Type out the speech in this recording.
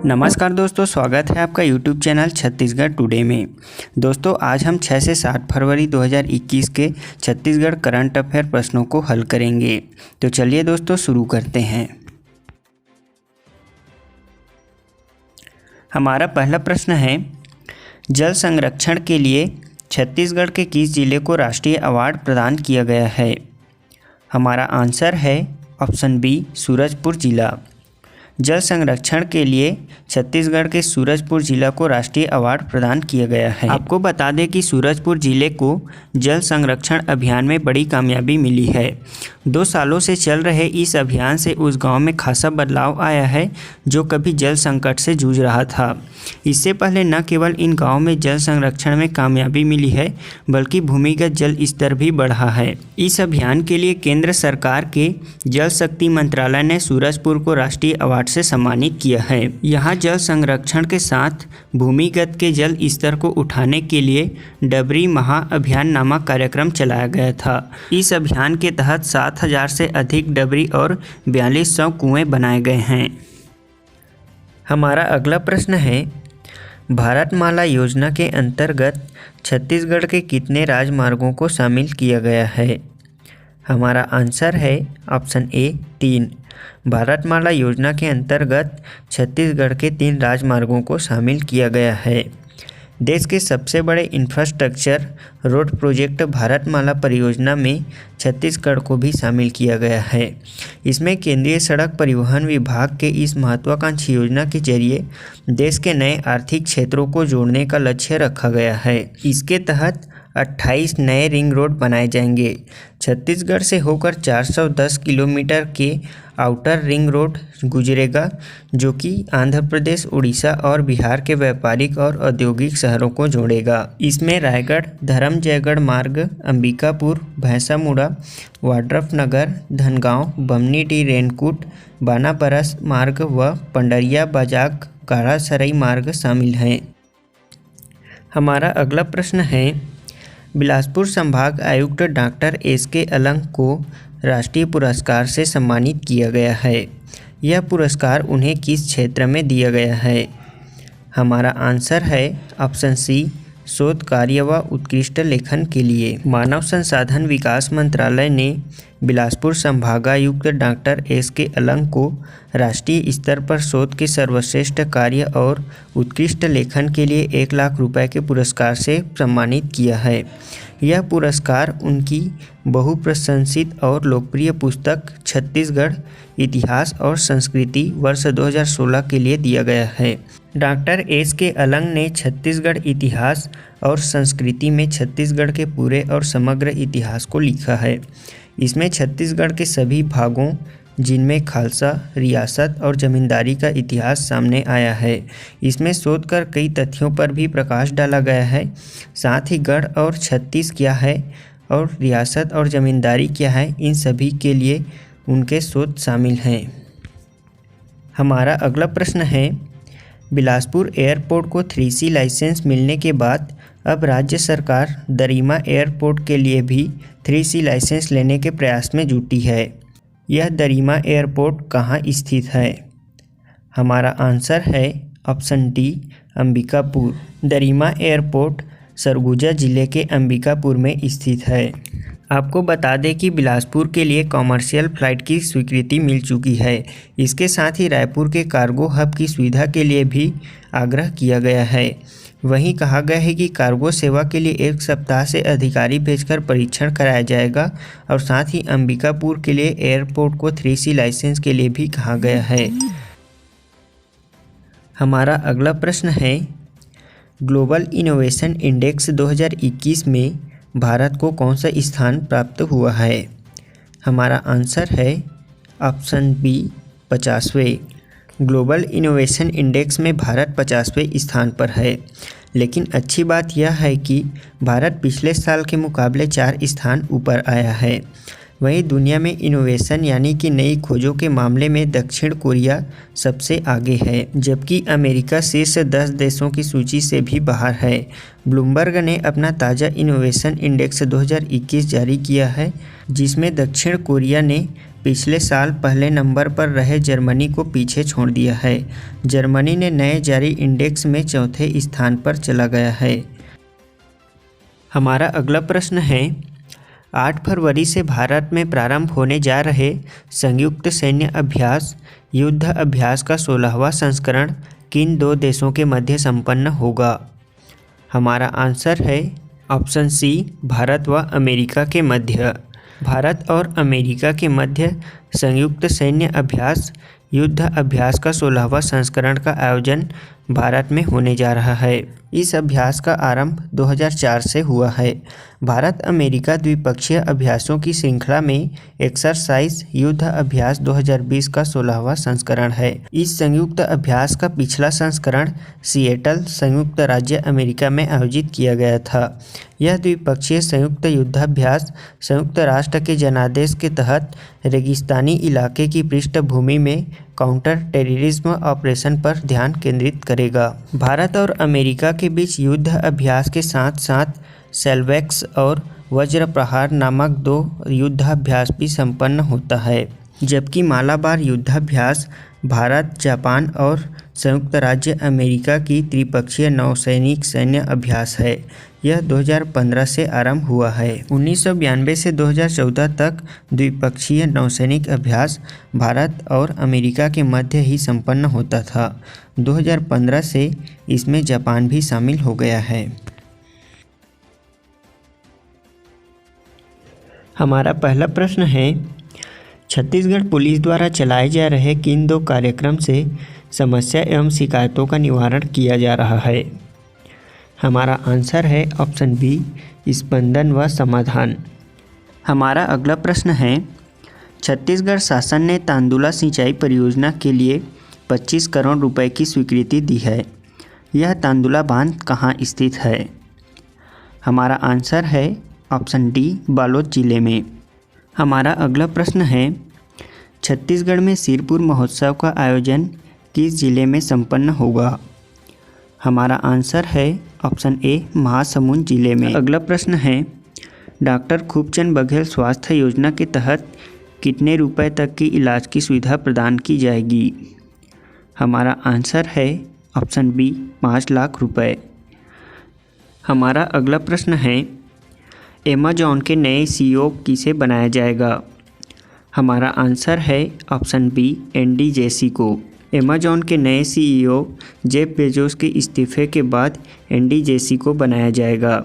नमस्कार दोस्तों, स्वागत है आपका YouTube चैनल छत्तीसगढ़ टुडे में। दोस्तों आज हम 6 से 7 फरवरी 2021 के छत्तीसगढ़ करंट अफेयर प्रश्नों को हल करेंगे। तो चलिए दोस्तों शुरू करते हैं। हमारा पहला प्रश्न है, जल संरक्षण के लिए छत्तीसगढ़ के किस जिले को राष्ट्रीय अवार्ड प्रदान किया गया है? हमारा आंसर है ऑप्शन बी, सूरजपुर जिला। जल संरक्षण के लिए छत्तीसगढ़ के सूरजपुर जिला को राष्ट्रीय अवार्ड प्रदान किया गया है। आपको बता दें कि सूरजपुर जिले को जल संरक्षण अभियान में बड़ी कामयाबी मिली है। 2 सालों से चल रहे इस अभियान से उस गांव में खासा बदलाव आया है जो कभी जल संकट से जूझ रहा था। इससे पहले न केवल इन गाँव में जल संरक्षण में कामयाबी मिली है बल्कि भूमिगत जल स्तर भी बढ़ा है। इस अभियान के लिए केंद्र सरकार के जल शक्ति मंत्रालय ने सूरजपुर को राष्ट्रीय अवार्ड से सम्मानित किया है। यहाँ जल संरक्षण के साथ भूमिगत के जल स्तर को उठाने के लिए डबरी महाअभियान नामक कार्यक्रम चलाया गया था। इस अभियान के तहत 7,000 से अधिक डबरी और 4200 कुएं बनाए गए हैं। हमारा अगला प्रश्न है, भारतमाला योजना के अंतर्गत छत्तीसगढ़ के कितने राजमार्गों को शामिल किया गया है? हमारा आंसर है ऑप्शन ए, 3। भारतमाला योजना के अंतर्गत छत्तीसगढ़ के 3 राजमार्गों को शामिल किया गया है। देश के सबसे बड़े इंफ्रास्ट्रक्चर रोड प्रोजेक्ट भारतमाला परियोजना में छत्तीसगढ़ को भी शामिल किया गया है। इसमें केंद्रीय सड़क परिवहन विभाग के इस महत्वाकांक्षी योजना के जरिए देश के नए आर्थिक क्षेत्रों को जोड़ने का लक्ष्य रखा गया है। इसके तहत 28 नए रिंग रोड बनाए जाएंगे। छत्तीसगढ़ से होकर 410 किलोमीटर के आउटर रिंग रोड गुजरेगा जो कि आंध्र प्रदेश, उड़ीसा और बिहार के व्यापारिक और औद्योगिक शहरों को जोड़ेगा। इसमें रायगढ़, धरमजयगढ़ मार्ग, अंबिकापुर, भैंसामुड़ा, वाड्रफनगर, धनगांव, बमनीडी, रेनकूट, बानापरस मार्ग व पंडरिया बाजाग गाड़ासराई मार्ग शामिल हैं। हमारा अगला प्रश्न है, बिलासपुर संभाग आयुक्त डॉक्टर एस.के. अलंग को राष्ट्रीय पुरस्कार से सम्मानित किया गया है। यह पुरस्कार उन्हें किस क्षेत्र में दिया गया है? हमारा आंसर है ऑप्शन सी, शोध कार्य व उत्कृष्ट लेखन के लिए। मानव संसाधन विकास मंत्रालय ने बिलासपुर संभागायुक्त डॉक्टर एस.के. अलंग को राष्ट्रीय स्तर पर शोध के सर्वश्रेष्ठ कार्य और उत्कृष्ट लेखन के लिए 1 लाख रुपए के पुरस्कार से सम्मानित किया है। यह पुरस्कार उनकी बहुप्रशंसित और लोकप्रिय पुस्तक छत्तीसगढ़ इतिहास और संस्कृति वर्ष 2016 के लिए दिया गया है। Doctor S K. अलंग ने छत्तीसगढ़ इतिहास और संस्कृति में छत्तीसगढ़ के पूरे और समग्र इतिहास को लिखा है। इसमें छत्तीसगढ़ के सभी भागों जिनमें खालसा, रियासत और जमींदारी का इतिहास सामने आया है। इसमें शोध कर कई तथ्यों पर भी प्रकाश डाला गया है। साथ ही गढ़ और छत्तीस क्या है और रियासत और जमींदारी क्या है, इन सभी के लिए उनके शोध शामिल हैं। हमारा अगला प्रश्न है, बिलासपुर एयरपोर्ट को 3C लाइसेंस मिलने के बाद अब राज्य सरकार दरिमा एयरपोर्ट के लिए भी 3C लाइसेंस लेने के प्रयास में जुटी है। यह दरिमा एयरपोर्ट कहाँ स्थित है? हमारा आंसर है option D, Ambikapur. Darima airport Surguja जिले के अंबिकापुर में स्थित है। आपको बता दें कि बिलासपुर के लिए कॉमर्शियल फ़्लाइट की स्वीकृति मिल चुकी है। इसके साथ ही रायपुर के कार्गो हब की सुविधा के लिए भी आग्रह किया गया है। वहीं कहा गया है कि कार्गो सेवा के लिए 1 सप्ताह से अधिकारी भेजकर परीक्षण कराया जाएगा और साथ ही अंबिकापुर के लिए एयरपोर्ट को 3C लाइसेंस के लिए भी कहा गया है। हमारा अगला प्रश्न है, ग्लोबल इनोवेशन इंडेक्स 2021 में भारत को कौन सा स्थान प्राप्त हुआ है? हमारा आंसर है ऑप्शन बी, 50वें। ग्लोबल इनोवेशन इंडेक्स में भारत 50वें स्थान पर है। लेकिन अच्छी बात यह है कि भारत पिछले साल के मुकाबले 4 स्थान ऊपर आया है। वहीं दुनिया में इनोवेशन यानी कि नई खोजों के मामले में दक्षिण कोरिया सबसे आगे है, जबकि अमेरिका शीर्ष 10 देशों की सूची से भी बाहर है। ब्लूमबर्ग ने अपना ताज़ा इनोवेशन इंडेक्स 2021 जारी किया है, जिसमें दक्षिण कोरिया ने पिछले साल पहले नंबर पर रहे जर्मनी को पीछे छोड़ दिया है। जर्मनी ने नए जारी इंडेक्स में चौथे स्थान पर चला गया है। हमारा अगला प्रश्न है, 8 फरवरी से भारत में प्रारंभ होने जा रहे संयुक्त सैन्य अभ्यास युद्ध अभ्यास का 16वां संस्करण किन 2 देशों के मध्य संपन्न होगा? हमारा आंसर है ऑप्शन सी, भारत व अमेरिका के मध्य। भारत और अमेरिका के मध्य संयुक्त सैन्य अभ्यास युद्ध अभ्यास का 16वां संस्करण का आयोजन भारत में होने जा रहा है। इस अभ्यास का आरंभ 2004 से हुआ है। भारत अमेरिका द्विपक्षीय अभ्यासों की श्रृंखला में एक्सरसाइज युद्ध अभ्यास 2020 का 16वां संस्करण है। इस संयुक्त अभ्यास का पिछला संस्करण सिएटल, संयुक्त राज्य अमेरिका में आयोजित किया गया था। यह द्विपक्षीय संयुक्त युद्धाभ्यास संयुक्त राष्ट्र के जनादेश के तहत रेगिस्तानी इलाके की पृष्ठभूमि में काउंटर टेररिज्म ऑपरेशन पर ध्यान केंद्रित करेगा। भारत और अमेरिका के बीच युद्ध अभ्यास के साथ साथ सेल्वेक्स और वज्र प्रहार नामक 2 युद्धाभ्यास भी संपन्न होता है, जबकि मालाबार युद्धाभ्यास भारत, जापान और संयुक्त राज्य अमेरिका की त्रिपक्षीय नौसैनिक सैन्य अभ्यास है। यह 2015 से आरंभ हुआ है। 1992 से 2014 तक द्विपक्षीय नौसैनिक अभ्यास भारत और अमेरिका के मध्य ही संपन्न होता था। 2015 से इसमें जापान भी शामिल हो गया है। हमारा पहला प्रश्न है, छत्तीसगढ़ पुलिस द्वारा चलाए जा रहे किन 2 कार्यक्रम से समस्या एवं शिकायतों का निवारण किया जा रहा है? हमारा आंसर है ऑप्शन बी, स्पंदन व समाधान। हमारा अगला प्रश्न है, छत्तीसगढ़ शासन ने तांदुला सिंचाई परियोजना के लिए 25 करोड़ रुपए की स्वीकृति दी है। यह तांदुला बांध कहाँ स्थित है? हमारा आंसर है ऑप्शन डी, बालोद जिले में। हमारा अगला प्रश्न है, छत्तीसगढ़ में सिरपुर महोत्सव का आयोजन किस जिले में संपन्न होगा? हमारा आंसर है ऑप्शन ए, महासमुंद जिले में। अगला प्रश्न है, डॉक्टर खूबचंद बघेल स्वास्थ्य योजना के तहत कितने रुपए तक की इलाज की सुविधा प्रदान की जाएगी? हमारा आंसर है ऑप्शन बी, 5 लाख रुपए। हमारा अगला प्रश्न है, अमेज़न के नए CEO किसे बनाया जाएगा? हमारा आंसर है ऑप्शन बी, एंडी जेसी को। अमेज़न के नए CEO जेफ बेजोस के इस्तीफे के बाद एंडी जेसी को बनाया जाएगा।